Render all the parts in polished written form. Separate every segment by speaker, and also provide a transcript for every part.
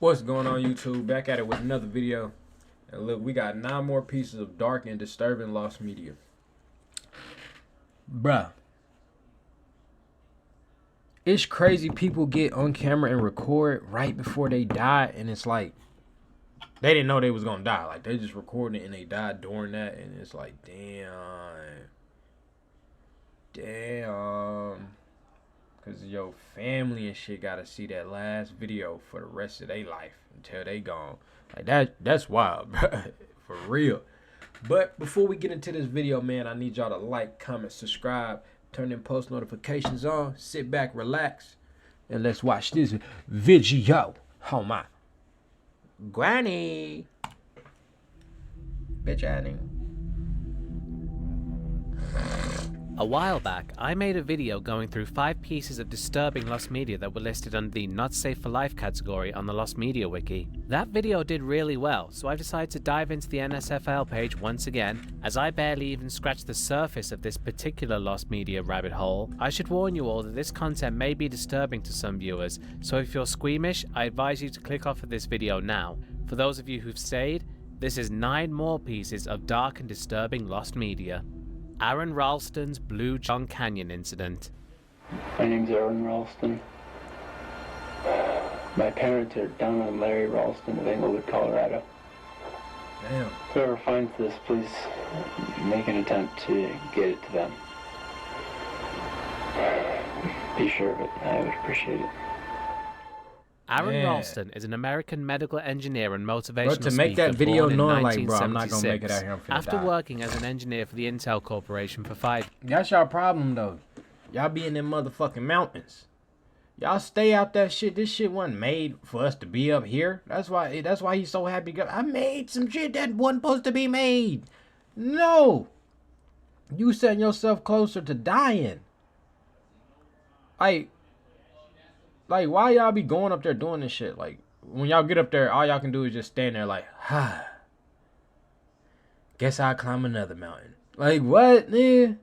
Speaker 1: What's going on, YouTube? Back at it with another video. And look, we got 9 more pieces of dark and disturbing lost media. Bruh. It's crazy people get on camera and record right before they die, and it's like they didn't know they was gonna die. Like, they just recorded it and they died during that, and it's like, damn. Cause your family and shit gotta see that last video for the rest of their life until they gone. Like that's wild, bro. For real. But before we get into this video, man, I need y'all to like, comment, subscribe, turn them post notifications on, sit back, relax, and let's watch this video. Oh my granny. Bitch adding.
Speaker 2: A while back, I made a video going through 5 pieces of disturbing lost media that were listed under the Not Safe for Life category on the Lost Media Wiki. That video did really well, so I've decided to dive into the NSFL page once again. As I barely even scratched the surface of this particular lost media rabbit hole, I should warn you all that this content may be disturbing to some viewers, so if you're squeamish, I advise you to click off of this video now. For those of you who've stayed, this is 9 more pieces of dark and disturbing lost media. Aron Ralston's Blue John Canyon incident.
Speaker 3: My name's Aron Ralston. My parents are Donna and Larry Ralston of Englewood, Colorado.
Speaker 1: Damn.
Speaker 3: Whoever finds this, please make an attempt to get it to them. Be sure of it. I would appreciate it.
Speaker 2: Aron Ralston is an American medical engineer and motivational
Speaker 1: But to make
Speaker 2: speaker
Speaker 1: that video
Speaker 2: born in
Speaker 1: known, like, bro, I'm not gonna
Speaker 2: 1976.
Speaker 1: make it out here. I'm finna
Speaker 2: After
Speaker 1: die.
Speaker 2: working as an engineer for the Intel Corporation for 5
Speaker 1: That's y'all problem though. Y'all be in them motherfucking mountains. Y'all stay out that shit. This shit wasn't made for us to be up here. That's why he's so happy. I made some shit that wasn't supposed to be made. No. You setting yourself closer to dying. Like, why y'all be going up there doing this shit? Like, when y'all get up there, all y'all can do is just stand there like, guess I'll climb another mountain. Like, what, nigga?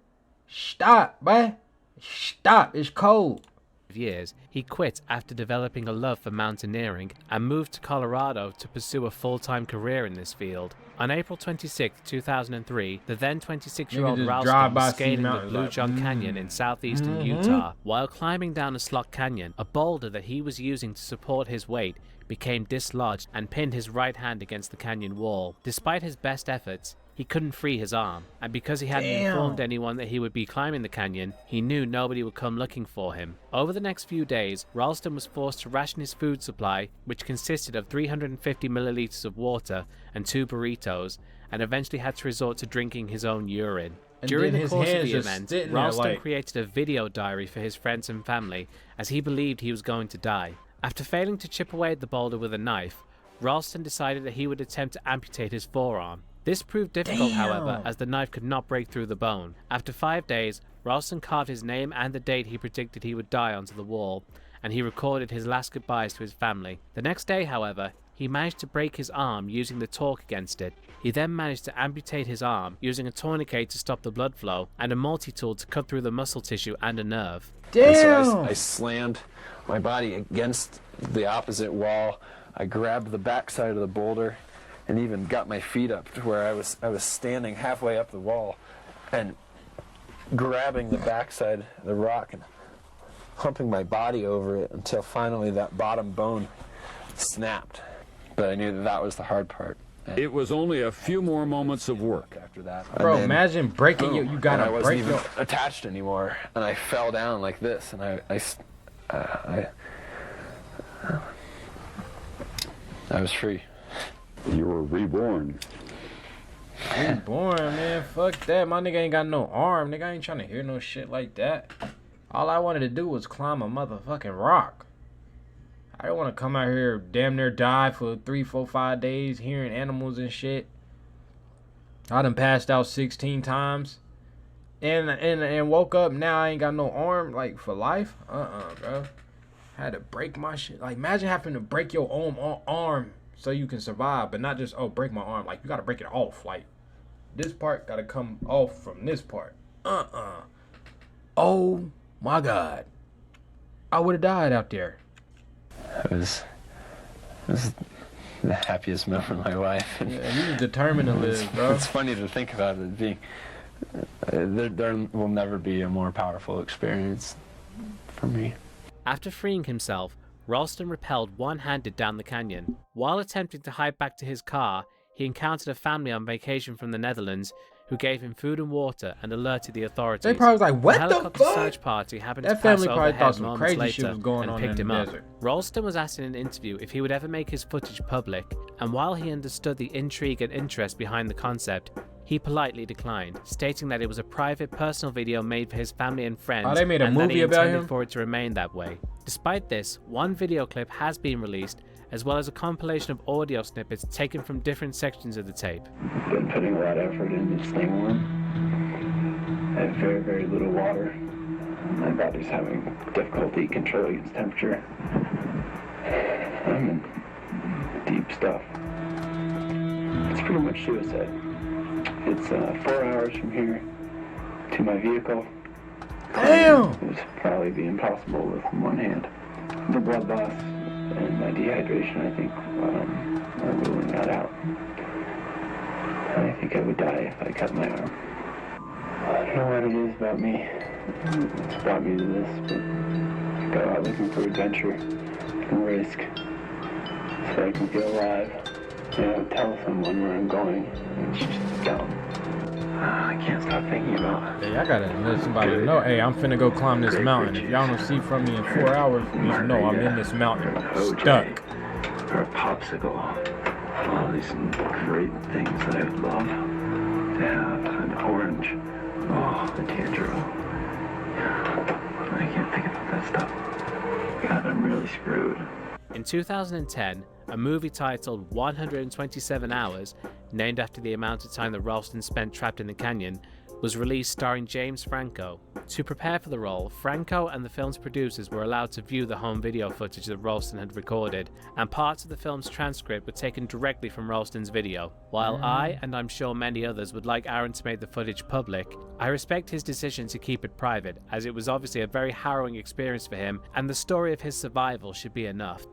Speaker 1: Stop, boy. Stop. It's cold.
Speaker 2: years, he quit after developing a love for mountaineering and moved to Colorado to pursue a full-time career in this field. On April 26, 2003, the then 26-year-old Ralston was scaling the Blue John Canyon in southeastern Utah. While climbing down a slot canyon, a boulder that he was using to support his weight became dislodged and pinned his right hand against the canyon wall. Despite his best efforts, he couldn't free his arm, and because he hadn't informed anyone that he would be climbing the canyon, he knew nobody would come looking for him. Over the next few days, Ralston was forced to ration his food supply, which consisted of 350 milliliters of water and 2 burritos, and eventually had to resort to drinking his own urine. During the course of the event, Ralston created a video diary for his friends and family, as he believed he was going to die. After failing to chip away at the boulder with a knife, Ralston decided that he would attempt to amputate his forearm. This proved difficult, however, as the knife could not break through the bone. After 5 days, Ralston carved his name and the date he predicted he would die onto the wall, and he recorded his last goodbyes to his family. The next day, however, he managed to break his arm using the torque against it. He then managed to amputate his arm using a tourniquet to stop the blood flow and a multi-tool to cut through the muscle tissue and a nerve.
Speaker 4: Damn! And so I slammed my body against the opposite wall. I grabbed the backside of the boulder and even got my feet up to where I was standing halfway up the wall and grabbing the backside of the rock and humping my body over it until finally that bottom bone snapped. But I knew that that was the hard part.
Speaker 5: It was only a few more moments of work
Speaker 4: after that.
Speaker 1: Bro, imagine breaking you gotta break
Speaker 4: I wasn't even attached anymore, and I fell down like this, and I was free.
Speaker 5: You were reborn.
Speaker 1: Reborn, man. Fuck that. My nigga ain't got no arm. Nigga, I ain't trying to hear no shit like that. All I wanted to do was climb a motherfucking rock. I don't want to come out here damn near die for 3, 4, 5 days hearing animals and shit. I done passed out 16 times. And woke up. Now I ain't got no arm, like, for life. Bro. I had to break my shit. Like, imagine having to break your own arm so you can survive, but not just, oh, break my arm. Like, you gotta break it off. Like, this part gotta come off from this part. Oh my God. I would have died out there.
Speaker 4: It was
Speaker 3: was the happiest moment of my life.
Speaker 1: Yeah, you was determined to live, bro.
Speaker 3: It's funny to think about it being. There will never be a more powerful experience for me.
Speaker 2: After freeing himself, Ralston rappelled one-handed down the canyon. While attempting to hike back to his car, he encountered a family on vacation from the Netherlands who gave him food and water and alerted the authorities.
Speaker 1: They probably was like, what
Speaker 2: the helicopter
Speaker 1: fuck?
Speaker 2: search party happened
Speaker 1: That
Speaker 2: to pass
Speaker 1: family probably
Speaker 2: overhead
Speaker 1: thought some
Speaker 2: moments
Speaker 1: crazy
Speaker 2: later
Speaker 1: shit was going
Speaker 2: and
Speaker 1: on
Speaker 2: picked
Speaker 1: in
Speaker 2: him
Speaker 1: the
Speaker 2: up.
Speaker 1: desert.
Speaker 2: Ralston was asked in an interview if he would ever make his footage public, and while he understood the intrigue and interest behind the concept, he politely declined, stating that it was a private, personal video made for his family and friends,
Speaker 1: they made a
Speaker 2: and
Speaker 1: movie
Speaker 2: that he
Speaker 1: about
Speaker 2: intended
Speaker 1: him?
Speaker 2: for it to remain that way. Despite this, one video clip has been released, as well as a compilation of audio snippets taken from different sections of the tape.
Speaker 3: I've been putting a lot of effort into staying warm. I have very, very little water. My body's having difficulty controlling its temperature. I'm in deep stuff. It's pretty much suicide. It's 4 hours from here to my vehicle.
Speaker 1: Damn!
Speaker 3: It would probably be impossible with one hand. The blood loss and my dehydration, I think, are ruling that out. I think I would die if I cut my arm. I don't know what it is about me that's brought me to this, but I go out looking for adventure and risk so I can feel alive. Tell someone where I'm going. It's just dumb. I can't stop thinking about it.
Speaker 1: Hey, I gotta let somebody know, hey, I'm finna go climb this mountain. If y'all don't see from me in 4 hours, just know I'm in this mountain, stuck.
Speaker 3: Or a popsicle. All these great things that I would love to have. An orange. Oh, the tangerine. I can't think about that stuff. God, I'm really screwed.
Speaker 2: In 2010, a movie titled 127 Hours, named after the amount of time that Ralston spent trapped in the canyon, was released starring James Franco. To prepare for the role, Franco and the film's producers were allowed to view the home video footage that Ralston had recorded, and parts of the film's transcript were taken directly from Ralston's video. While I, and I'm sure many others, would like Aron to make the footage public, I respect his decision to keep it private, as it was obviously a very harrowing experience for him, and the story of his survival should be enough.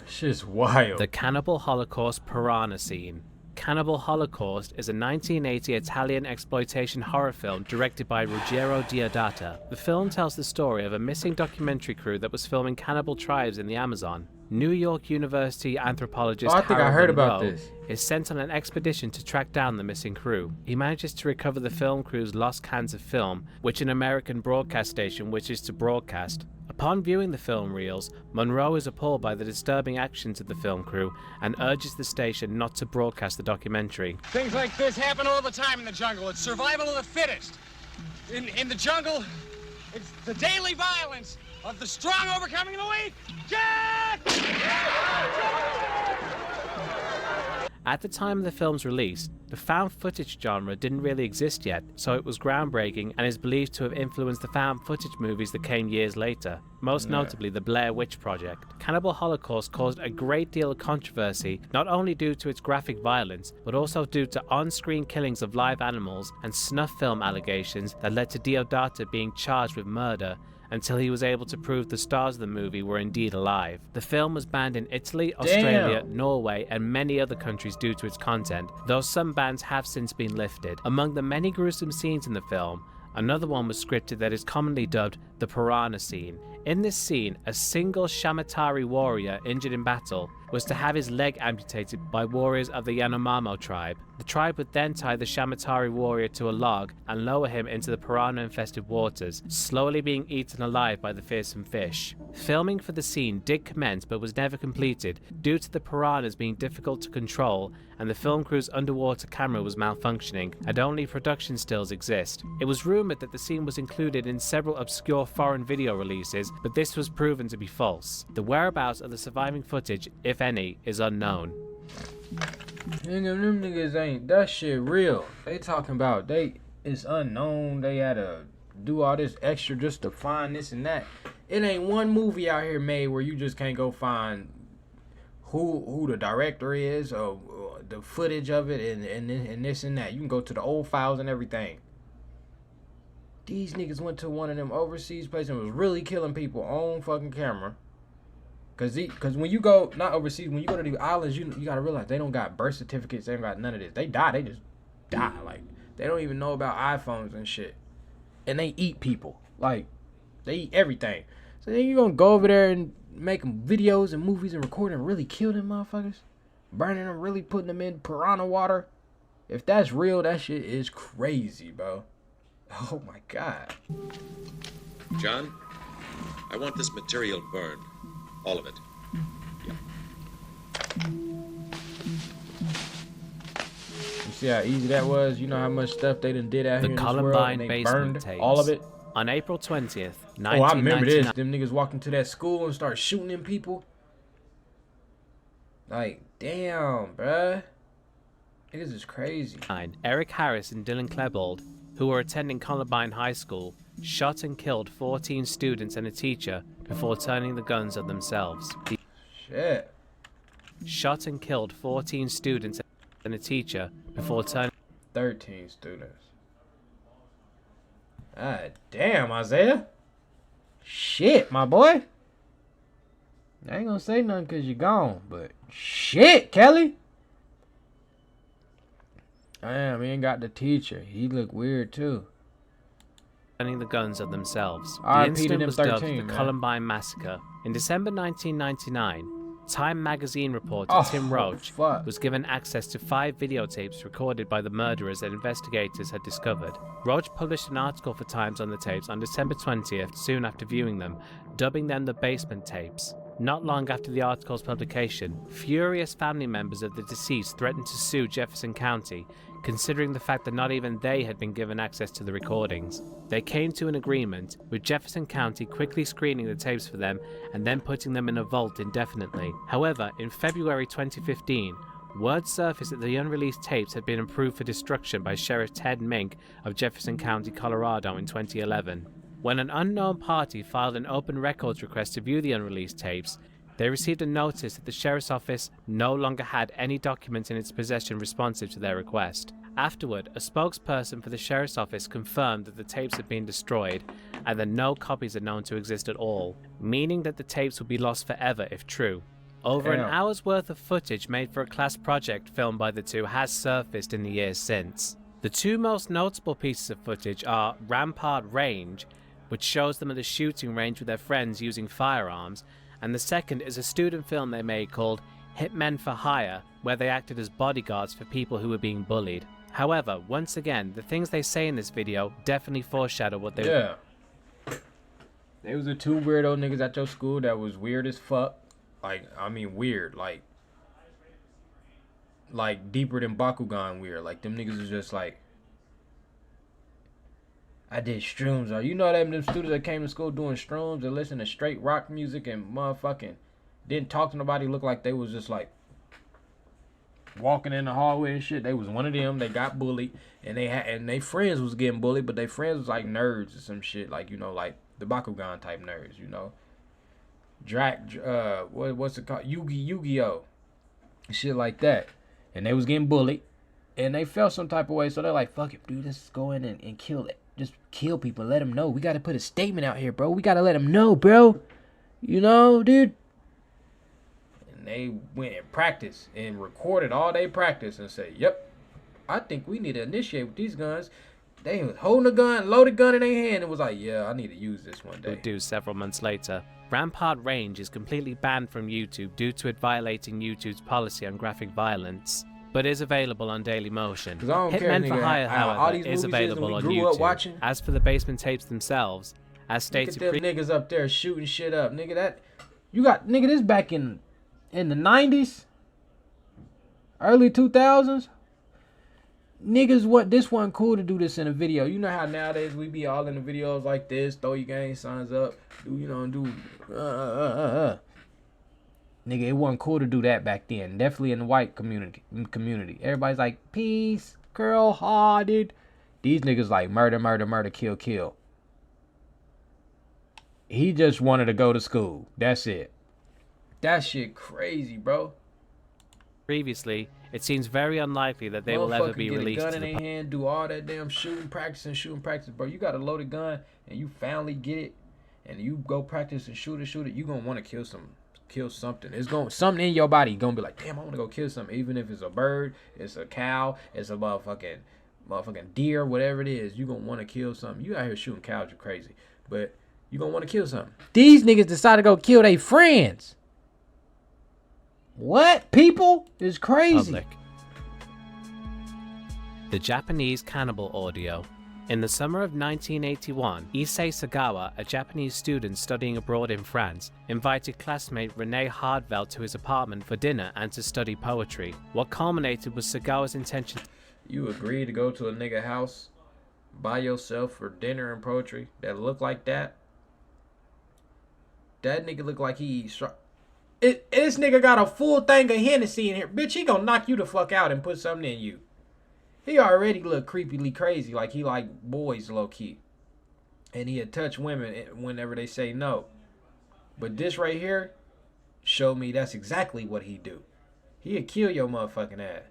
Speaker 1: Shit's wild.
Speaker 2: The Cannibal Holocaust piranha scene. Cannibal Holocaust is a 1980 Italian exploitation horror film directed by Ruggero Deodato. The film tells the story of a missing documentary crew that was filming cannibal tribes in the Amazon. New York University anthropologist
Speaker 1: I think I heard about this.
Speaker 2: is sent on an expedition to track down the missing crew. He manages to recover the film crew's lost cans of film, which an American broadcast station wishes to broadcast. Upon viewing the film reels, Monroe is appalled by the disturbing actions of the film crew and urges the station not to broadcast the documentary.
Speaker 6: Things like this happen all the time in the jungle. It's survival of the fittest. In the jungle, it's the daily violence of the strong overcoming the weak. Jack!
Speaker 2: At the time of the film's release, the found footage genre didn't really exist yet, so it was groundbreaking and is believed to have influenced the found footage movies that came years later, most notably the Blair Witch Project. Cannibal Holocaust caused a great deal of controversy, not only due to its graphic violence, but also due to on-screen killings of live animals and snuff film allegations that led to Deodato being charged with murder, until he was able to prove the stars of the movie were indeed alive. The film was banned in Italy, Australia, Norway, and many other countries due to its content, though some bans have since been lifted. Among the many gruesome scenes in the film, another one was scripted that is commonly dubbed the piranha scene. In this scene, a single Shamatari warrior injured in battle was to have his leg amputated by warriors of the Yanomamo tribe. The tribe would then tie the Shamatari warrior to a log and lower him into the piranha-infested waters, slowly being eaten alive by the fearsome fish. Filming for the scene did commence but was never completed due to the piranhas being difficult to control and the film crew's underwater camera was malfunctioning and only production stills exist. It was rumoured that the scene was included in several obscure foreign video releases, but this was proven to be false. The whereabouts of the surviving footage, if any, is unknown.
Speaker 1: Nigga, them niggas ain't that shit real. They talking about it's unknown. They had to do all this extra just to find this and that. It ain't one movie out here made where you just can't go find who the director is or the footage of it and this and that. You can go to the old files and everything. These niggas went to one of them overseas places and was really killing people on fucking camera. Cause when you go, not overseas, when you go to the islands, you gotta realize they don't got birth certificates, they don't got none of this. They die, they just die. Like, they don't even know about iPhones and shit. And they eat people. Like, they eat everything. So then you gonna go over there and make videos and movies and record and really kill them motherfuckers? Burning them, really putting them in piranha water? If that's real, that shit is crazy, bro. Oh my God.
Speaker 7: John, I want this material burned. All of it.
Speaker 1: You see how easy that was? You know how much stuff they done did out here in this world,
Speaker 2: Columbine
Speaker 1: and they
Speaker 2: basement
Speaker 1: burned
Speaker 2: tapes.
Speaker 1: all of it?
Speaker 2: On April 20th, 1999.
Speaker 1: Oh, I remember this. Them niggas walked into that school and started shooting them people. Like, damn, bruh. Niggas is crazy.
Speaker 2: Eric Harris and Dylan Klebold, who were attending Columbine High School, shot and killed 14 students and a teacher before turning the guns on themselves.
Speaker 1: Shit.
Speaker 2: Shot and killed 14 students and a teacher before turning
Speaker 1: 13 students. Ah, damn, Isaiah. Shit, my boy. I ain't gonna say nothing because you're gone, but shit, Kelly. Damn, he ain't got the teacher. He look weird too.
Speaker 2: turning the guns on themselves. The
Speaker 1: R.I.P. to
Speaker 2: incident
Speaker 1: them
Speaker 2: was dubbed
Speaker 1: 13,
Speaker 2: the
Speaker 1: man.
Speaker 2: Columbine Massacre. In December 1999, Time magazine reporter Tim Roach was given access to 5 videotapes recorded by the murderers that investigators had discovered. Roach published an article for Times on the tapes on December 20th, soon after viewing them, dubbing them the basement tapes. Not long after the article's publication, furious family members of the deceased threatened to sue Jefferson County, considering the fact that not even they had been given access to the recordings. They came to an agreement, with Jefferson County quickly screening the tapes for them and then putting them in a vault indefinitely. However, in February 2015, word surfaced that the unreleased tapes had been approved for destruction by Sheriff Ted Mink of Jefferson County, Colorado in 2011. When an unknown party filed an open records request to view the unreleased tapes, they received a notice that the Sheriff's Office no longer had any documents in its possession responsive to their request. Afterward, a spokesperson for the Sheriff's Office confirmed that the tapes had been destroyed and that no copies are known to exist at all, meaning that the tapes would be lost forever if true. Over an hour's worth of footage made for a class project filmed by the two has surfaced in the years since. The two most notable pieces of footage are Rampart Range, which shows them at the shooting range with their friends using firearms, and the second is a student film they made called Hitmen for Hire, where they acted as bodyguards for people who were being bullied. However, once again, the things they say in this video definitely foreshadow what they
Speaker 1: were. They was the two weirdo niggas at your school that was weird as fuck. Like, I mean weird, like deeper than Bakugan weird. Like, them niggas was just like, I did shrooms. Or you know them students that came to school doing shrooms and listening to straight rock music and motherfucking didn't talk to nobody, looked like they was just like walking in the hallway and shit. They was one of them. They got bullied and they friends was getting bullied, but they friends was like nerds or some shit, like, you know, like the Bakugan type nerds, you know. What's it called? Yu-Gi-Oh! Shit like that. And they was getting bullied and they felt some type of way, so they're like, fuck it, dude, let's go in and kill it. Just kill people, let them know. We gotta put a statement out here, bro. We gotta let them know, bro. You know, dude. And they went and practiced and recorded all they practice and said, yep, I think we need to initiate with these guns. They was holding a gun, loaded gun in their hand, and was like, yeah, I need to use this one day.
Speaker 2: would do several months later. Rampart Range is completely banned from YouTube due to it violating YouTube's policy on graphic violence, but is available on Dailymotion. Hitmen for Hire, however, is available on YouTube.
Speaker 1: Watching.
Speaker 2: As for the basement tapes themselves, as stated
Speaker 1: previously, niggas up there shooting shit up, nigga. That you got, nigga. This back in the 90s, early 2000s. Niggas, what this one cool to do this in a video. You know how nowadays we be all in the videos like this, throw your gang signs up, do. Nigga, it wasn't cool to do that back then. Definitely in the white community. Everybody's like, peace, girl hearted. These niggas like murder, murder, murder, kill, kill. He just wanted to go to school. That's it. That shit crazy, bro.
Speaker 2: Previously, it seems very unlikely that they will ever be released.
Speaker 1: Get a gun in their hand, do all that damn shooting practice, bro. You got a loaded gun and you finally get it, and you go practice and shoot it. You gonna want to kill some kill something. It's going something in your body gonna be like, damn, I want to go kill something. Even if it's a bird, it's a cow, it's a motherfucking deer, whatever it is, you gonna want to kill something. You out here shooting cows, you're crazy, but you gonna want to kill something. These niggas decide to go kill their friends. What? People is crazy.
Speaker 2: Public. The Japanese cannibal audio. In the summer of 1981, Issei Sagawa, a Japanese student studying abroad in France, invited classmate Rene Hardveld to his apartment for dinner and to study poetry. What culminated was Sagawa's intention.
Speaker 1: You agreed to go to a nigga house by yourself for dinner and poetry that look like that? That nigga look like he this nigga got a full thing of Hennessy in here. Bitch, he gonna knock you the fuck out and put something in you. He already look creepily crazy, like he like boys low-key. And he'll touch women whenever they say no. But this right here showed me that's exactly what he do. He'll kill your motherfucking ass.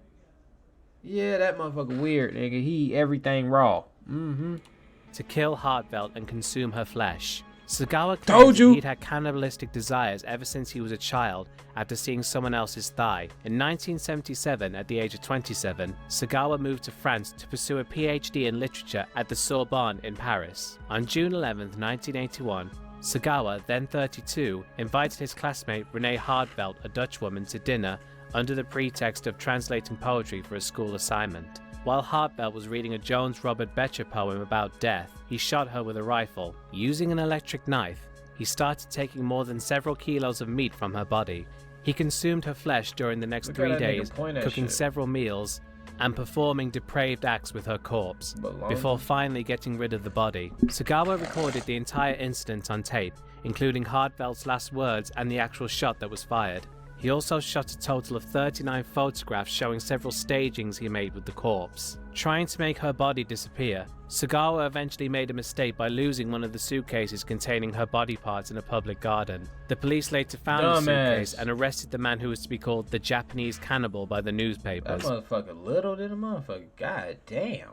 Speaker 1: Yeah, that motherfucker weird, nigga. He eat everything raw.
Speaker 2: To kill Hardveld and consume her flesh. Sagawa
Speaker 1: Told
Speaker 2: claims
Speaker 1: you.
Speaker 2: he'd had cannibalistic desires ever since he was a child after seeing someone else's thigh. In 1977, at the age of 27, Sagawa moved to France to pursue a PhD in literature at the Sorbonne in Paris. On June 11, 1981, Sagawa, then 32, invited his classmate Rene Hardveld, a Dutch woman, to dinner under the pretext of translating poetry for a school assignment. While Hardveld was reading a Jones Robert Becher poem about death, he shot her with a rifle. Using an electric knife, he started taking more than several kilos of meat from her body. He consumed her flesh during the next 3 days, cooking several meals and performing depraved acts with her corpse, before finally getting rid of the body. Sagawa recorded the entire incident on tape, including Hardveld's last words and the actual shot that was fired. He also shot a total of 39 photographs showing several stagings he made with the corpse. Trying to make her body disappear, Sagawa eventually made a mistake by losing one of the suitcases containing her body parts in a public garden. The police later found the suitcase and arrested the man who was to be called the Japanese cannibal by the newspapers.
Speaker 1: That motherfucker little than a motherfucker. God damn.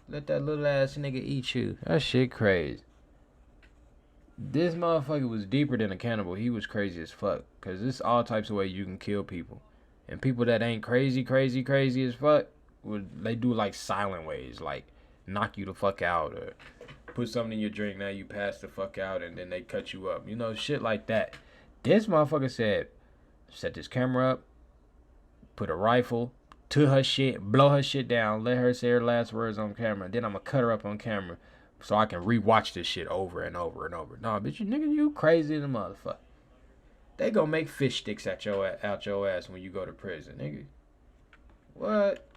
Speaker 1: Let that little ass nigga eat you. That shit crazy. This motherfucker was deeper than a cannibal. He was crazy as fuck. Cause there's all types of ways you can kill people. And people that ain't crazy as fuck, they do like silent ways. Like knock you the fuck out or put something in your drink, now you pass the fuck out and then they cut you up. You know, shit like that. This motherfucker said, set this camera up, put a rifle to her shit, blow her shit down, let her say her last words on camera. Then I'm gonna cut her up on camera. So I can rewatch this shit over and over and over. Nah, bitch, you crazy as a motherfucker. They gonna make fish sticks out your ass when you go to prison, nigga. What?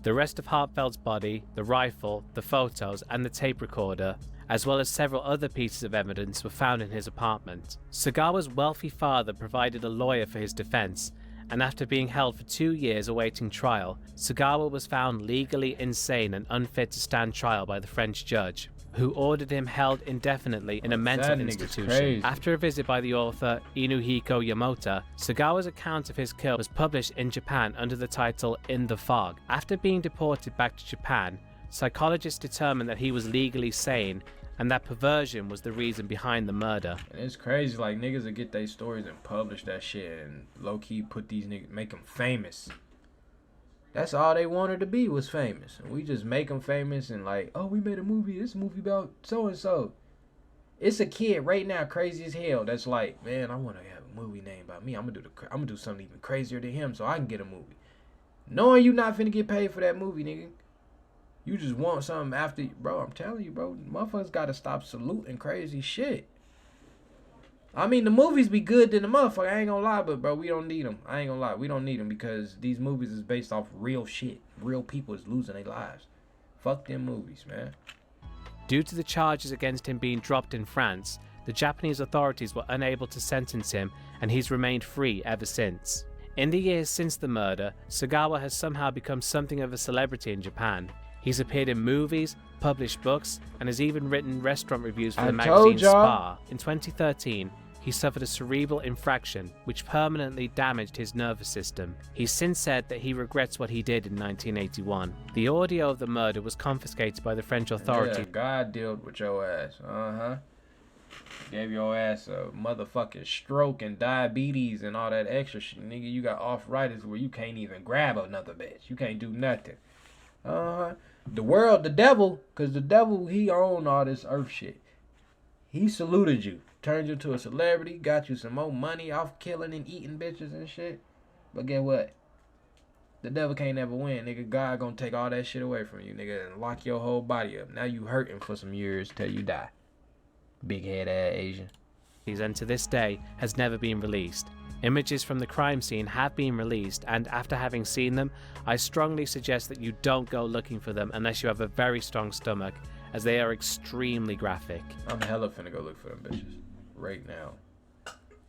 Speaker 2: The rest of Hardveld's body, the rifle, the photos, and the tape recorder, as well as several other pieces of evidence, were found in his apartment. Sagawa's wealthy father provided a lawyer for his defense, and after being held for 2 years awaiting trial, Sagawa was found legally insane and unfit to stand trial by the French judge, who ordered him held indefinitely in a mental institution. After a visit by the author Inuhiko Yamota, Sagawa's account of his kill was published in Japan under the title In the Fog. After being deported back to Japan, psychologists determined that he was legally sane and that perversion was the reason behind the murder.
Speaker 1: And it's crazy, like niggas will get their stories and publish that shit and low-key put these niggas, make them famous. That's all they wanted to be, was famous. And we just make them famous and like, oh, we made a movie, this movie about so-and-so. It's a kid right now, crazy as hell, that's like, man, I want to have a movie named about me. I'm gonna do something even crazier than him so I can get a movie. Knowing you not finna get paid for that movie, nigga. You just want something after, bro, I'm telling you, bro, motherfuckers gotta stop saluting crazy shit. I mean, the movies be good than the motherfucker, I ain't gonna lie, but bro, we don't need them. I ain't gonna lie, we don't need them because these movies is based off real shit. Real people is losing their lives. Fuck them movies, man.
Speaker 2: Due to the charges against him being dropped in France, the Japanese authorities were unable to sentence him and he's remained free ever since. In the years since the murder, Sagawa has somehow become something of a celebrity in Japan. He's appeared in movies, published books, and has even written restaurant reviews for the magazine Spa. In 2013, he suffered a cerebral infraction which permanently damaged his nervous system. He's since said that he regrets what he did in 1981. The audio of the murder was confiscated by the French authorities.
Speaker 1: Yeah, God dealt with your ass. Gave your ass a motherfucking stroke and diabetes and all that extra shit. Nigga, you got arthritis where you can't even grab another bitch. You can't do nothing. The world, the devil, because the devil, he owned all this earth shit. He saluted you. Turned you to a celebrity. Got you some more money off killing and eating bitches and shit. But guess what? The devil can't never win, nigga. God gonna take all that shit away from you, nigga, and lock your whole body up. Now you hurting for some years till you die. Big head ass Asian.
Speaker 2: And to this day has never been released. Images from the crime scene have been released, and after having seen them, I strongly suggest that you don't go looking for them unless you have a very strong stomach, as they are extremely graphic.
Speaker 1: I'm hella finna go look for them bitches right now.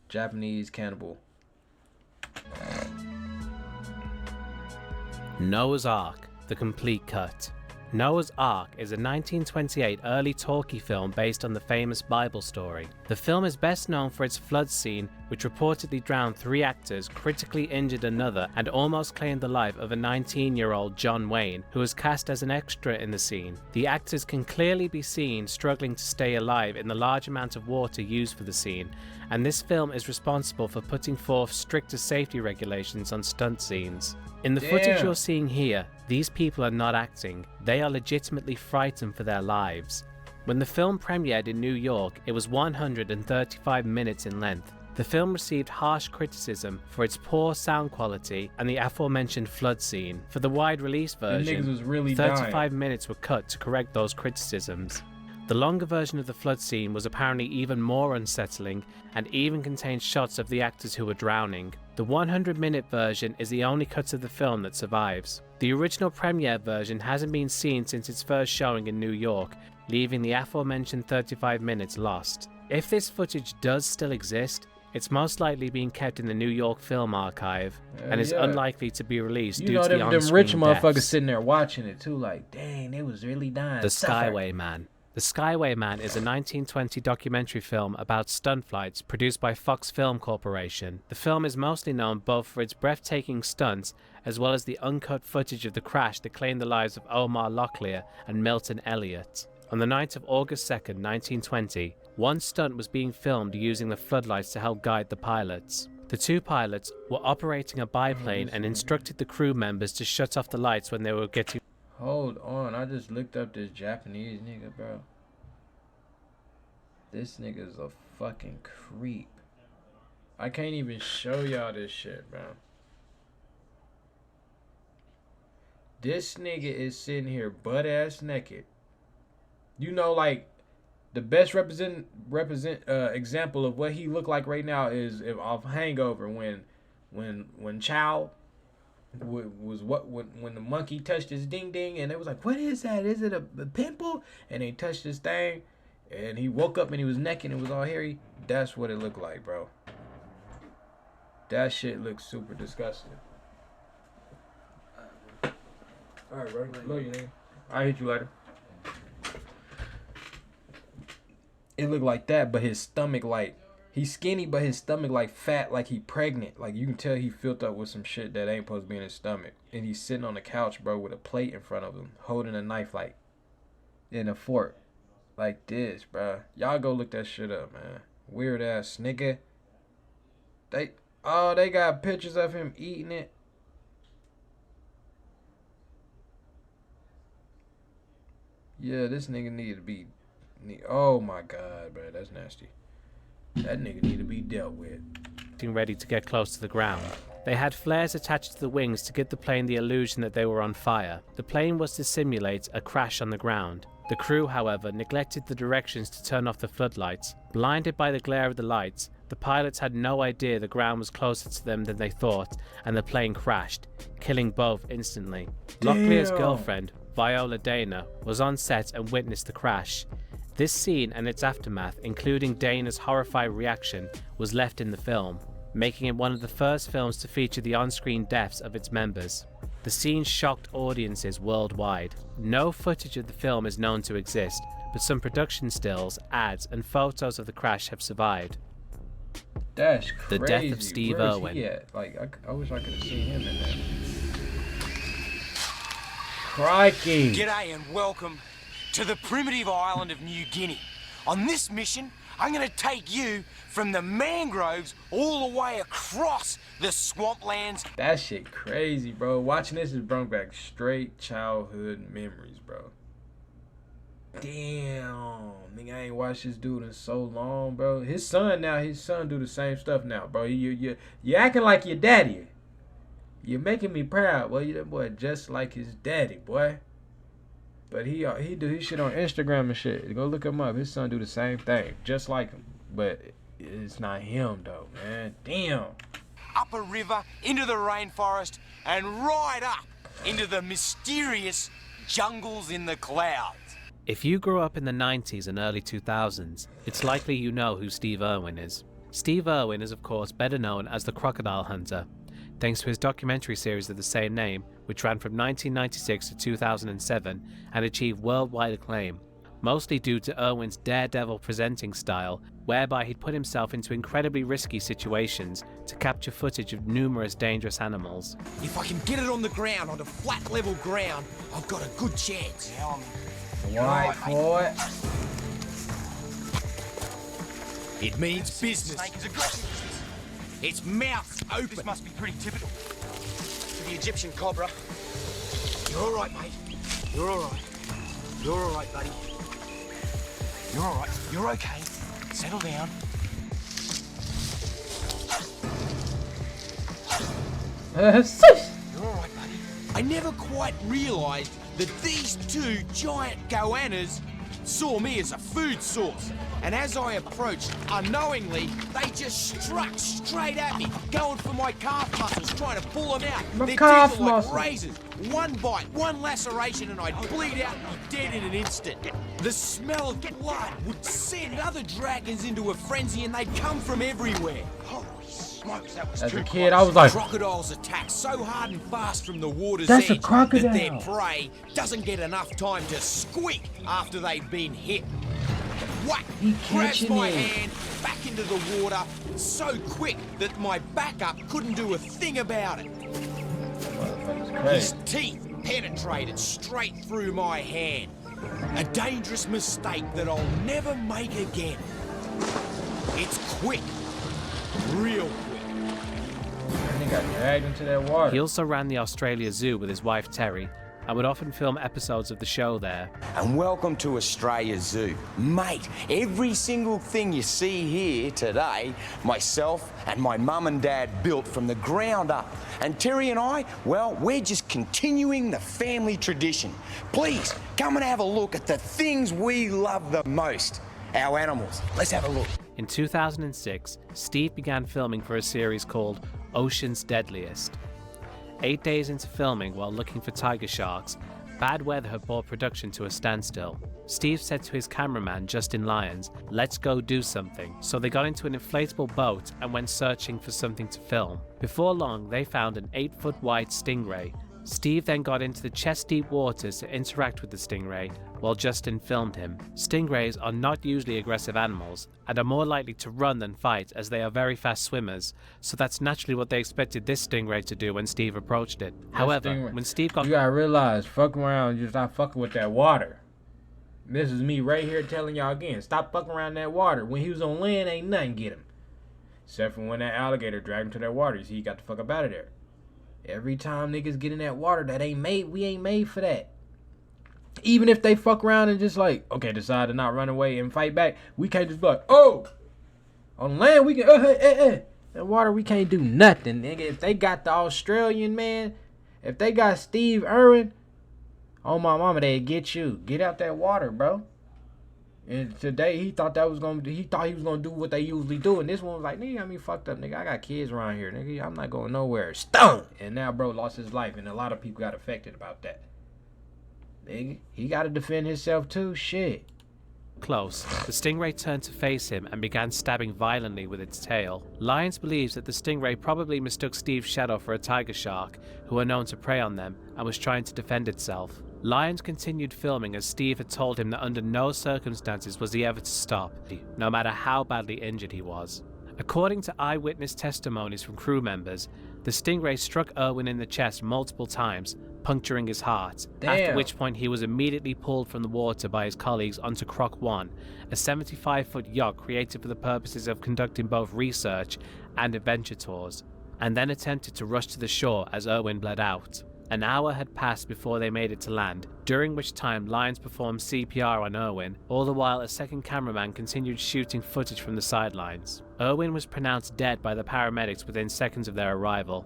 Speaker 1: Japanese cannibal.
Speaker 2: Noah's Ark, the complete cut. Noah's Ark is a 1928 early talkie film based on the famous Bible story. The film is best known for its flood scene, which reportedly drowned 3 actors, critically injured another, and almost claimed the life of a 19-year-old John Wayne, who was cast as an extra in the scene. The actors can clearly be seen struggling to stay alive in the large amount of water used for the scene, and this film is responsible for putting forth stricter safety regulations on stunt scenes. In the footage you're seeing here, these people are not acting, they are legitimately frightened for their lives. When the film premiered in New York, it was 135 minutes in length. The film received harsh criticism for its poor sound quality and the aforementioned flood scene. For the wide release version,
Speaker 1: was really
Speaker 2: 35 minutes were cut to correct those criticisms. The longer version of the flood scene was apparently even more unsettling and even contained shots of the actors who were drowning. The 100-minute version is the only cut of the film that survives. The original premiere version hasn't been seen since its first showing in New York, leaving the aforementioned 35 minutes lost. If this footage does still exist, it's most likely being kept in the New York Film Archive and is unlikely to be released due to the on-screen
Speaker 1: them rich motherfuckers
Speaker 2: deaths.
Speaker 1: sitting there watching it too, like, dang, they was really dying.
Speaker 2: The Skywayman. The Skywayman is a 1920 documentary film about stunt flights produced by Fox Film Corporation. The film is mostly known both for its breathtaking stunts as well as the uncut footage of the crash that claimed the lives of Omar Locklear and Milton Elliott. On the night of August 2nd, 1920, one stunt was being filmed using the floodlights to help guide the pilots. The 2 pilots were operating a biplane and instructed the crew members to shut off the lights when they were getting...
Speaker 1: Hold on, I just looked up this Japanese nigga, bro. This nigga's a fucking creep. I can't even show y'all this shit, bro. This nigga is sitting here butt-ass naked. You know, like, the best example of what he looked like right now is off Hangover when Chow was when the monkey touched his ding ding and it was like, what is that? Is it a pimple? And he touched his thing and he woke up and he was naked and it was all hairy. That's what it looked like, bro. That shit looks super disgusting. Alright, bro. Love you, nigga. I'll hit you later. It looked like that, but his stomach, like, he's skinny, but his stomach, like, fat, like he pregnant. Like, you can tell he filled up with some shit that ain't supposed to be in his stomach. And he's sitting on the couch, bro, with a plate in front of him, holding a knife, like, in a fork. Like this, bro. Y'all go look that shit up, man. Weird ass nigga. They got pictures of him eating it. Yeah, this nigga need to be... Oh, my God, bro. That's nasty. That nigga need to be dealt with.
Speaker 2: Ready to get close to the ground. They had flares attached to the wings to give the plane the illusion that they were on fire. The plane was to simulate a crash on the ground. The crew, however, neglected the directions to turn off the floodlights. Blinded by the glare of the lights, the pilots had no idea the ground was closer to them than they thought, and the plane crashed, killing both instantly. Locklear's girlfriend, Viola Dana, was on set and witnessed the crash. This scene and its aftermath, including Dana's horrified reaction, was left in the film, making it one of the first films to feature the on-screen deaths of its members. The scene shocked audiences worldwide. No footage of the film is known to exist, but some production stills, ads, and photos of the crash have survived.
Speaker 1: That's crazy.
Speaker 2: The death of Steve
Speaker 1: Where's
Speaker 2: Irwin.
Speaker 1: He at? Like, I wish I could have seen him in that. Crikey.
Speaker 6: G'day and welcome to the primitive island of New Guinea. On this mission,
Speaker 8: I'm gonna take you from the mangroves all the way across the swamplands.
Speaker 1: That shit crazy, bro. Watching this has brought back straight childhood memories, bro. Damn, nigga, I ain't watched this dude in so long, bro. His son do the same stuff now, bro. You acting like your daddy. You're making me proud, boy. You that boy just like his daddy, boy. But he do his shit on Instagram and shit. Go look him up. His son do the same thing, just like him. But it's not him though, man. Damn.
Speaker 8: Up a river, into the rainforest, and right up into the mysterious jungles in the clouds.
Speaker 2: If you grew up in the 90s and early 2000s, it's likely you know who Steve Irwin is. Steve Irwin is of course better known as the Crocodile Hunter, thanks to his documentary series of the same name, which ran from 1996 to 2007 and achieved worldwide acclaim, mostly due to Irwin's daredevil presenting style, whereby he'd put himself into incredibly risky situations to capture footage of numerous dangerous animals.
Speaker 8: If I can get it on the ground, on the flat level ground, I've got a good chance. Yeah,
Speaker 1: White boy.
Speaker 8: It means business.
Speaker 6: Snake is aggressive.
Speaker 8: Its mouth's open.
Speaker 6: This must be pretty typical for the Egyptian cobra.
Speaker 8: You're all right, mate. You're all right. You're all right, buddy. You're all right. You're okay. Settle down. You're all right, buddy. I never quite realised that these two giant goannas saw me as a food source. And as I approached, unknowingly, they just struck straight at me, going for my calf muscles, trying to pull them out.
Speaker 1: My
Speaker 8: Their
Speaker 1: calf
Speaker 8: teeth are like
Speaker 1: muscles.
Speaker 8: razors. One bite, one laceration, and I'd bleed out and be dead in an instant. The smell of blood would send other dragons into a frenzy, and they'd come from everywhere.
Speaker 6: Holy smokes, that was
Speaker 1: As
Speaker 6: too
Speaker 1: a kid,
Speaker 6: close.
Speaker 1: I was like,
Speaker 8: Crocodiles attack so hard and fast from the water's
Speaker 1: That's a
Speaker 8: edge
Speaker 1: crocodile.
Speaker 8: that their prey doesn't get enough time to squeak after they've been hit. Whack!
Speaker 1: He
Speaker 8: Grabs
Speaker 1: catching
Speaker 8: my
Speaker 1: it.
Speaker 8: hand back into the water so quick that my backup couldn't do a thing about it. His teeth penetrated straight through my hand. A dangerous mistake that I'll never make again. It's quick. Real quick.
Speaker 1: He got dragged into that water.
Speaker 2: He also ran the Australia Zoo with his wife Terry, and would often film episodes of the show there.
Speaker 8: And welcome to Australia Zoo. Mate, every single thing you see here today, myself and my mum and dad built from the ground up. And Terry and I, well, we're just continuing the family tradition. Please, come and have a look at the things we love the most. Our animals. Let's have a look.
Speaker 2: In 2006, Steve began filming for a series called Ocean's Deadliest. 8 days into filming while looking for tiger sharks, bad weather had brought production to a standstill. Steve said to his cameraman Justin Lyons, "Let's go do something." So they got into an inflatable boat and went searching for something to film. Before long, they found an 8-foot wide stingray. Steve then got into the chest-deep waters to interact with the stingray, while Justin filmed him. Stingrays are not usually aggressive animals, and are more likely to run than fight as they are very fast swimmers, so that's naturally what they expected this stingray to do when Steve approached it. However, when Steve got...
Speaker 1: You gotta realize, fuck around, you stop fucking with that water. This is me right here telling y'all again, stop fucking around that water. When he was on land, ain't nothing get him. Except for when that alligator dragged him to that water, so he got the fuck up out of there. Every time niggas get in that water, we ain't made for that. Even if they fuck around and just like, okay, decide to not run away and fight back, we can't just be like, oh, on land we can, in water we can't do nothing, nigga. If they got the Australian man, if they got Steve Irwin, oh my mama, they'd get you. Get out that water, bro. And today he thought he was gonna do what they usually do, and this one was like, nigga, got me fucked up, nigga. I got kids around here, nigga. I'm not going nowhere. Stone. And now bro lost his life, and a lot of people got affected about that. Nigga, he gotta defend himself too. Shit.
Speaker 2: Close, the stingray turned to face him and began stabbing violently with its tail. Lyons believes that the stingray probably mistook Steve's shadow for a tiger shark, who are known to prey on them, and was trying to defend itself. Lyons continued filming as Steve had told him that under no circumstances was he ever to stop, no matter how badly injured he was. According to eyewitness testimonies from crew members, the stingray struck Irwin in the chest multiple times, puncturing his heart,
Speaker 1: Damn.
Speaker 2: after which point he was immediately pulled from the water by his colleagues onto Croc 1, a 75-foot yacht created for the purposes of conducting both research and adventure tours, and then attempted to rush to the shore as Irwin bled out. An hour had passed before they made it to land, during which time Lyons performed CPR on Irwin, all the while a second cameraman continued shooting footage from the sidelines. Irwin was pronounced dead by the paramedics within seconds of their arrival.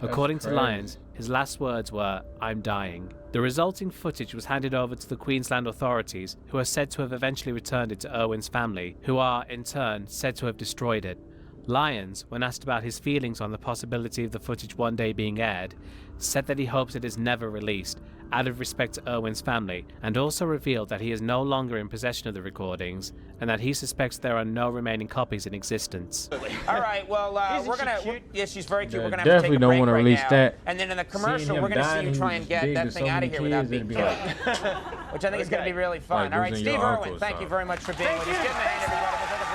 Speaker 2: According to Lyons, his last words were, "I'm dying." The resulting footage was handed over to the Queensland authorities, who are said to have eventually returned it to Irwin's family, who are, in turn, said to have destroyed it. Lyons, when asked about his feelings on the possibility of the footage one day being aired, said that he hopes it is never released, out of respect to Irwin's family, and also revealed that he is no longer in possession of the recordings, and that he suspects there are no remaining copies in existence.
Speaker 8: All right, well, we're gonna. Yeah, she's very cute. We're gonna have
Speaker 1: Definitely
Speaker 8: to take a
Speaker 1: don't
Speaker 8: break
Speaker 1: want to
Speaker 8: right
Speaker 1: release
Speaker 8: now.
Speaker 1: that.
Speaker 8: And then in the commercial,
Speaker 1: Seeing
Speaker 8: we're
Speaker 1: him
Speaker 8: gonna see
Speaker 1: dying,
Speaker 8: you try
Speaker 1: he's
Speaker 8: and get
Speaker 1: big
Speaker 8: that
Speaker 1: to
Speaker 8: thing
Speaker 1: so
Speaker 8: out of
Speaker 1: many
Speaker 8: here without
Speaker 1: kids,
Speaker 8: being
Speaker 1: it'd
Speaker 8: killed.
Speaker 1: be like-
Speaker 8: Which I think is gonna be really fun.
Speaker 1: Like
Speaker 8: All right,
Speaker 1: losing
Speaker 8: Steve
Speaker 1: your
Speaker 8: Irwin,
Speaker 1: uncle,
Speaker 8: thank
Speaker 1: son.
Speaker 8: you very much for being with us. Good night, everybody. We'll take a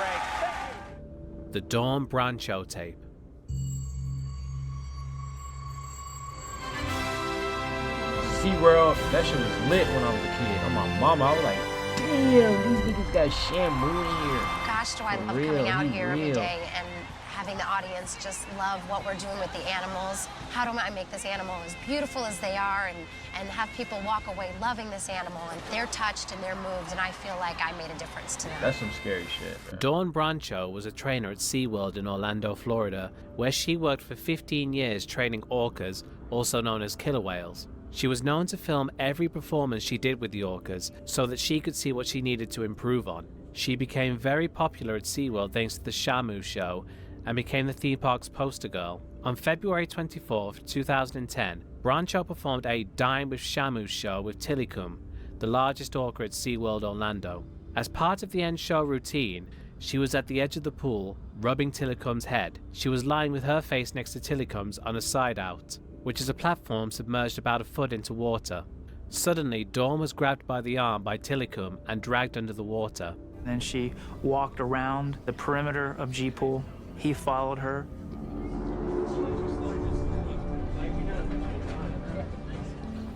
Speaker 8: break.
Speaker 2: The Dawn Brancheau tape.
Speaker 1: SeaWorld, that shit was lit when I was a kid. On my mama, I was like, damn, these niggas got Shamu in here.
Speaker 9: Gosh, do I
Speaker 1: For
Speaker 9: love
Speaker 1: real,
Speaker 9: coming out
Speaker 1: he
Speaker 9: here every
Speaker 1: real.
Speaker 9: day and having the audience just love what we're doing with the animals. How do I make this animal as beautiful as they are and have people walk away loving this animal and they're touched and they're moved and I feel like I made a difference to them.
Speaker 1: That's some scary shit, bro.
Speaker 2: Dawn Brancheau was a trainer at SeaWorld in Orlando, Florida, where she worked for 15 years training orcas, also known as killer whales. She was known to film every performance she did with the orcas so that she could see what she needed to improve on. She became very popular at SeaWorld thanks to the Shamu show and became the theme park's poster girl. On February 24, 2010, Brancheau performed a Dine with Shamu show with Tilikum, the largest orca at SeaWorld Orlando. As part of the end show routine, she was at the edge of the pool, rubbing Tilikum's head. She was lying with her face next to Tilikum's on a side out, which is a platform submerged about a foot into water. Suddenly, Dawn was grabbed by the arm by Tilikum and dragged under the water.
Speaker 10: Then she walked around the perimeter of G-Pool. He followed her.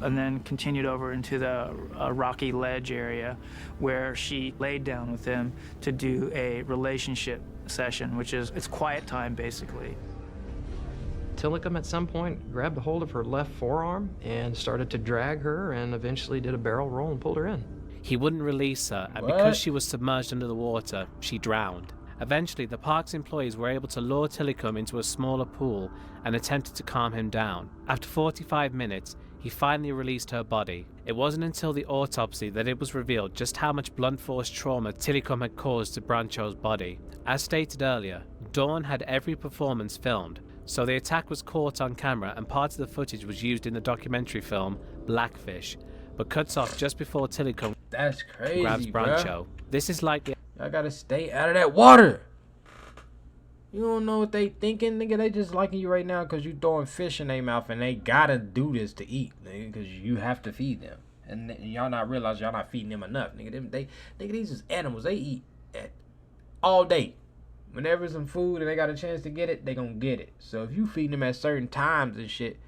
Speaker 10: And then continued over into the rocky ledge area where she laid down with him to do a relationship session, which is, it's quiet time basically.
Speaker 11: Tilikum at some point grabbed a hold of her left forearm and started to drag her and eventually did a barrel roll and pulled her in.
Speaker 2: He wouldn't release her, and because she was submerged under the water, she drowned. Eventually, the park's employees were able to lure Tilikum into a smaller pool and attempted to calm him down. After 45 minutes, he finally released her body. It wasn't until the autopsy that it was revealed just how much blunt force trauma Tilikum had caused to Brancheau's body. As stated earlier, Dawn had every performance filmed, so the attack was caught on camera and part of the footage was used in the documentary film Blackfish, but cuts off just before Tilikum
Speaker 1: That's crazy,
Speaker 2: grabs Brancheau.
Speaker 1: bro.
Speaker 2: This is likely.
Speaker 1: Y'all gotta stay out of that water. You don't know what they thinking, nigga. They just liking you right now because you throwing fish in their mouth and they gotta do this to eat, nigga, because you have to feed them. And y'all not realize y'all not feeding them enough, nigga. Nigga, these is animals. They eat all day. Whenever some food and they got a chance to get it, they gonna get it. So if you feeding them at certain times and shit,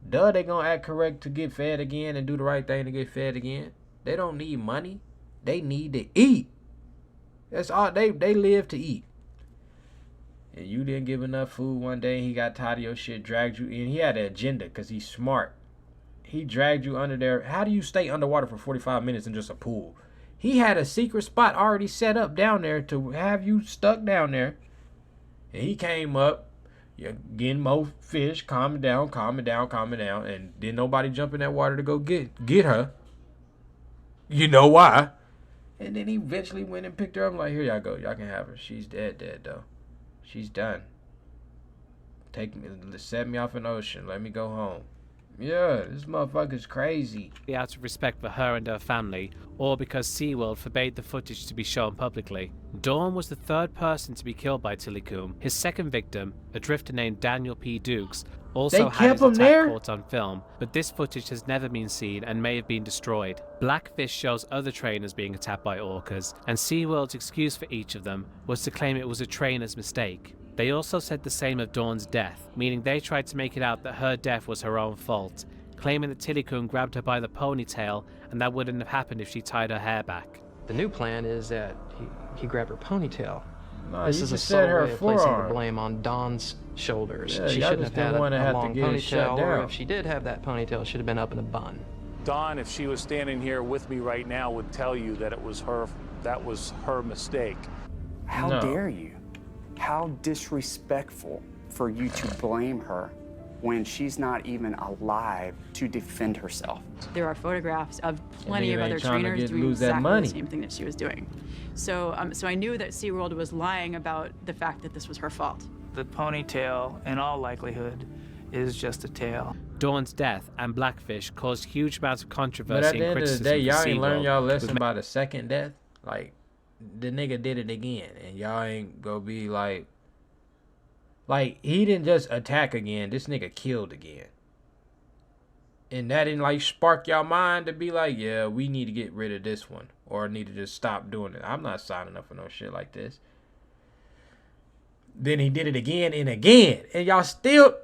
Speaker 1: they gonna act correct to get fed again and do the right thing to get fed again. They don't need money. They need to eat. That's all. They live to eat. And you didn't give enough food one day and he got tired of your shit, dragged you in. He had an agenda because he's smart. He dragged you under there. How do you stay underwater for 45 minutes in just a pool? He had a secret spot already set up down there to have you stuck down there. And he came up, getting more fish, calming down. And didn't nobody jump in that water to go get her. You know why. And then he eventually went and picked her up. Like, here y'all go. Y'all can have her. She's dead though. She's done. Take me, set me off an ocean. Let me go home. Yeah, this motherfucker's crazy.
Speaker 2: Out of respect for her and her family, or because SeaWorld forbade the footage to be shown publicly. Dawn was the third person to be killed by Tilikum. His second victim, a drifter named Daniel P. Dukes, also had his attack caught on film, but this footage has never been seen and may have been destroyed. Blackfish shows other trainers being attacked by orcas, and SeaWorld's excuse for each of them was to claim it was a trainer's mistake. They also said the same of Dawn's death, meaning they tried to make it out that her death was her own fault, claiming that Tilikum grabbed her by the ponytail and that wouldn't have happened if she tied her hair back.
Speaker 11: The new plan is that he grabbed her ponytail.
Speaker 1: No,
Speaker 11: this is a subtle way of placing the blame on Dawn's shoulders.
Speaker 1: Yeah,
Speaker 11: she shouldn't have had a long ponytail, or
Speaker 1: down.
Speaker 11: if she did have that ponytail, it should have been up in a bun.
Speaker 12: Dawn, if she was standing here with me right now, would tell you that that was her mistake.
Speaker 13: How dare you? How disrespectful for you to blame her when she's not even alive to defend herself.
Speaker 14: There are photographs of plenty of other trainers doing exactly the same thing that she was doing. So, so I knew that SeaWorld was lying about the fact that this was her fault.
Speaker 10: The ponytail, in all likelihood, is just a tail.
Speaker 2: Dawn's death and Blackfish caused huge amounts of
Speaker 1: But
Speaker 2: controversy
Speaker 1: at the
Speaker 2: and
Speaker 1: end of the
Speaker 2: criticism
Speaker 1: day, y'all
Speaker 2: for
Speaker 1: ain't learned
Speaker 2: SeaWorld,
Speaker 1: y'all lesson by the second death. Like, the nigga did it again, and y'all ain't gonna be like, he didn't just attack again. This nigga killed again. And that didn't, like, spark y'all mind to be like, yeah, we need to get rid of this one. Or need to just stop doing it. I'm not signing up for no shit like this. Then he did it again and again. And y'all still...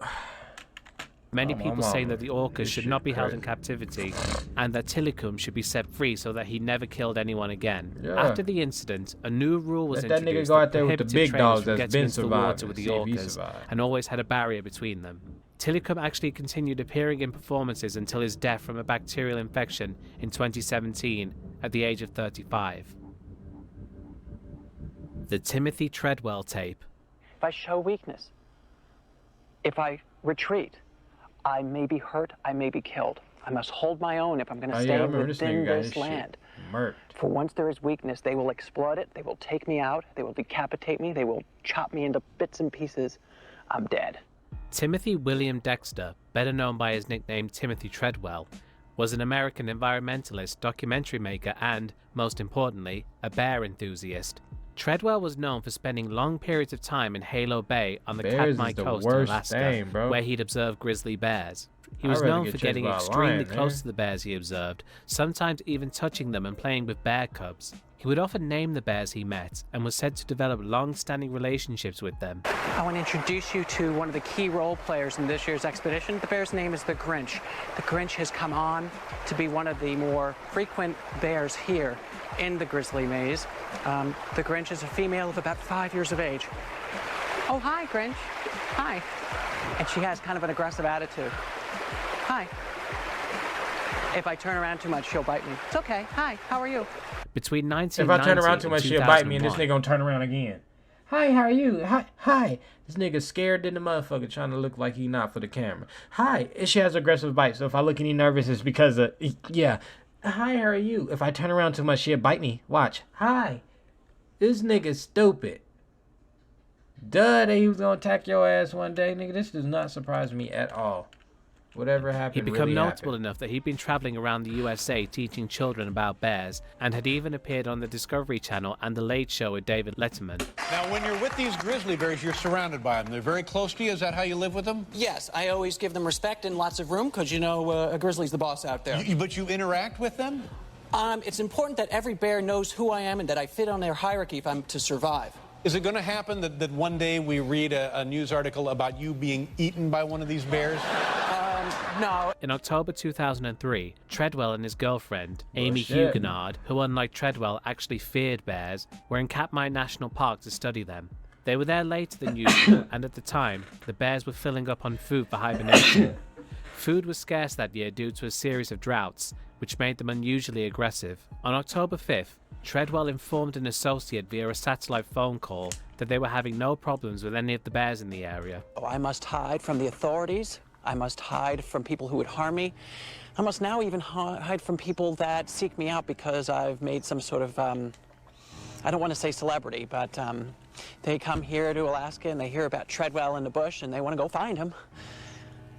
Speaker 2: Many people saying that the orcas should not be held in captivity and that Tilikum should be set free so that he never killed anyone again.
Speaker 1: Yeah.
Speaker 2: After the incident, a new rule was
Speaker 1: Let that nigga
Speaker 2: introduced
Speaker 1: go
Speaker 2: that
Speaker 1: out there with the
Speaker 2: prohibited
Speaker 1: big dogs
Speaker 2: trainers from
Speaker 1: that's
Speaker 2: getting
Speaker 1: been
Speaker 2: into the water
Speaker 1: surviving,
Speaker 2: with the
Speaker 1: see if he
Speaker 2: orcas
Speaker 1: survived.
Speaker 2: and always had a barrier between them. Tilikum actually continued appearing in performances until his death from a bacterial infection in 2017 at the age of 35. The Timothy Treadwell tape.
Speaker 15: If I show weakness, if I retreat, I may be hurt, I may be killed. I must hold my own if I'm going to stay within this land. For once there is weakness, they will exploit it, they will take me out, they will decapitate me, they will chop me into bits and pieces. I'm dead.
Speaker 2: Timothy William Dexter, better known by his nickname Timothy Treadwell, was an American environmentalist, documentary maker, and, most importantly, a bear enthusiast. Treadwell was known for spending long periods of time in Halo Bay on the Katmai coast in Alaska, where he'd observed grizzly bears. He was known for getting extremely close to the bears he observed, sometimes even touching them and playing with bear cubs. He would often name the bears he met and was said to develop long-standing relationships with them.
Speaker 15: I want to introduce you to one of the key role players in this year's expedition. The bear's name is the Grinch. The Grinch has come on to be one of the more frequent bears here in the grizzly maze. The Grinch is a female of about 5 years of age. Oh, hi, Grinch. Hi. And she has kind of an aggressive attitude. Hi. If I turn around too much, she'll bite me. It's okay. Hi, how are you?
Speaker 2: Between 1990
Speaker 1: if I turn around too much, she'll bite me, and this nigga gonna turn around again. Hi, how are you? Hi. This nigga scared than the motherfucker, trying to look like he not for the camera. Hi. And she has aggressive bites, so if I look any nervous, it's because of, yeah. Hi, how are you? If I turn around too much, she'll bite me. Watch. Hi. This nigga's stupid. Duh, that he was gonna attack your ass one day, nigga. This does not surprise me at all. Whatever happened,
Speaker 2: He'd become
Speaker 1: really
Speaker 2: notable
Speaker 1: happened.
Speaker 2: enough that he'd been traveling around the USA teaching children about bears, and had even appeared on the Discovery Channel and The Late Show with David Letterman.
Speaker 16: Now, when you're with these grizzly bears, you're surrounded by them. They're very close to you. Is that how you live with them?
Speaker 15: Yes, I always give them respect and lots of room because, you know, a grizzly's the boss out there.
Speaker 16: But you interact with them?
Speaker 15: It's important that every bear knows who I am and that I fit on their hierarchy if I'm to survive.
Speaker 16: Is it going to happen that one day we read a news article about you being eaten by one of these bears?
Speaker 15: No.
Speaker 2: In October 2003, Treadwell and his girlfriend, Amy Huguenard, who unlike Treadwell actually feared bears, were in Katmai National Park to study them. They were there later than usual, and at the time, the bears were filling up on food for hibernation. Food was scarce that year due to a series of droughts, which made them unusually aggressive. On October 5th, Treadwell informed an associate via a satellite phone call that they were having no problems with any of the bears in the area.
Speaker 15: Oh, I must hide from the authorities. I must hide from people who would harm me. I must now even hide from people that seek me out because I've made some sort of, I don't want to say celebrity, but they come here to Alaska and they hear about Treadwell in the bush and they want to go find him.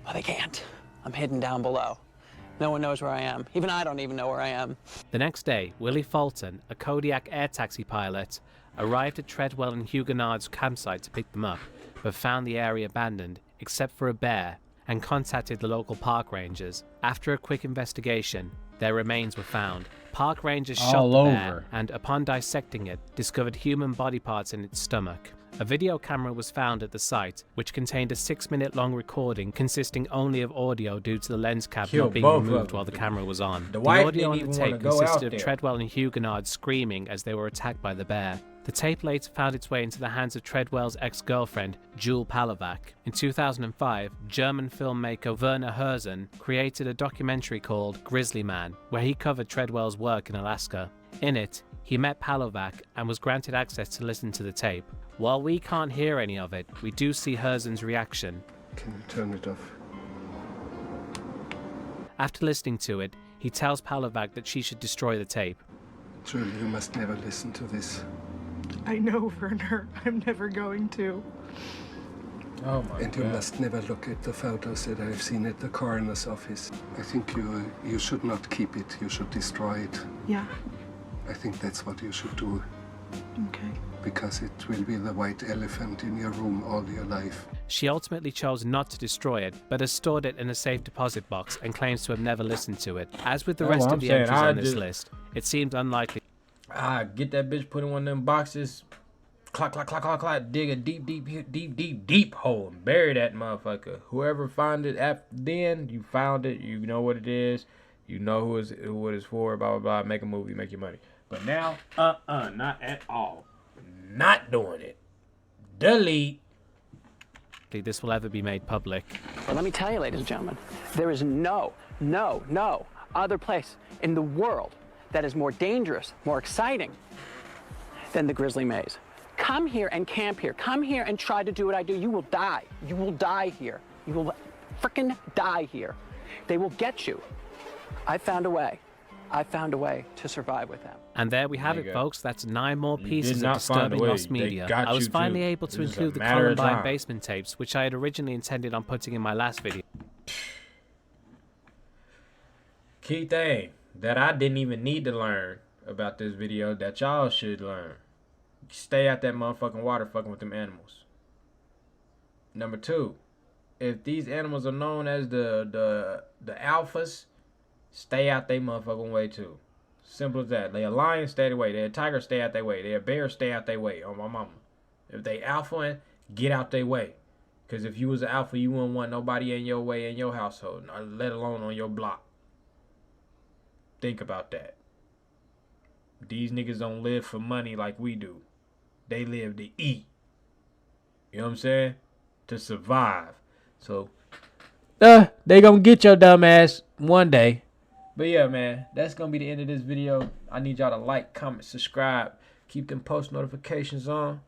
Speaker 15: But they can't. I'm hidden down below. No one knows where I am. Even I don't even know where I am.
Speaker 2: The next day, Willie Fulton, a Kodiak air taxi pilot, arrived at Treadwell and Huguenard's campsite to pick them up, but found the area abandoned, except for a bear, and contacted the local park rangers. After a quick investigation, their remains were found. Park rangers shot the bear and, upon dissecting it, discovered human body parts in its stomach. A video camera was found at the site, which contained a 6-minute-long recording consisting only of audio due to the lens cap not being removed while the camera was on. The audio on the tape consisted of Treadwell and Huguenot screaming as they were attacked by the bear. The tape later found its way into the hands of Treadwell's ex-girlfriend, Jule Palovac. In 2005, German filmmaker Werner Herzog created a documentary called Grizzly Man, where he covered Treadwell's work in Alaska. In it, he met Palovac and was granted access to listen to the tape. While we can't hear any of it, we do see Herzog's reaction.
Speaker 17: Can you turn it off?
Speaker 2: After listening to it, he tells Palovac that she should destroy the tape.
Speaker 17: Julie, you must never listen to this.
Speaker 18: I know, Werner. I'm never going to.
Speaker 1: Oh my
Speaker 17: And
Speaker 1: God.
Speaker 17: you must never look at the photos that I've seen at the coroner's office. I think you should not keep it. You should destroy it.
Speaker 18: Yeah.
Speaker 17: I think that's what you should do.
Speaker 18: Okay.
Speaker 17: Because it will be the white elephant in your room all your life.
Speaker 2: She ultimately chose not to destroy it, but has stored it in a safe deposit box and claims to have never listened to it. As with the rest of the entries on this list, it seemed unlikely.
Speaker 1: Get that bitch put in one of them boxes, clock, dig a deep hole and bury that motherfucker. Whoever found it after then, you found it, you know what it is, you know what it's for, blah, blah, blah, make a movie, make your money. But now, not at all. Not doing it. Delete.
Speaker 2: This will ever be made public.
Speaker 15: Well, let me tell you, ladies and gentlemen, there is no other place in the world that is more dangerous, more exciting than the Grizzly Maze. Come here and camp here. Come here and try to do what I do. You will die. You will die here. You will frickin' die here. They will get you. I found a way. I found a way to survive with them.
Speaker 2: And there we have it, folks. That's 9 more pieces of disturbing lost media. I was finally able to include the Columbine basement tapes, which I had originally intended on putting in my last video.
Speaker 1: Key thing that I didn't even need to learn about this video that y'all should learn. Stay out that motherfucking water fucking with them animals. Number 2, if these animals are known as the alphas, stay out they motherfucking way too. Simple as that. They a lion, stay away. They a tiger, stay out their way. They a bear, stay out their way. On my mama. If they alpha, get out their way. Because if you was an alpha, you wouldn't want nobody in your way in your household, let alone on your block. Think about that. These niggas don't live for money like we do. They live to eat. You know what I'm saying? To survive. So, they gonna get your dumb ass one day. But yeah, man, that's gonna be the end of this video. I need y'all to like, comment, subscribe, keep them post notifications on,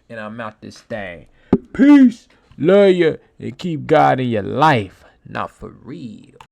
Speaker 1: and I'm out this thing. Peace, love you, and keep God in your life. Not for real.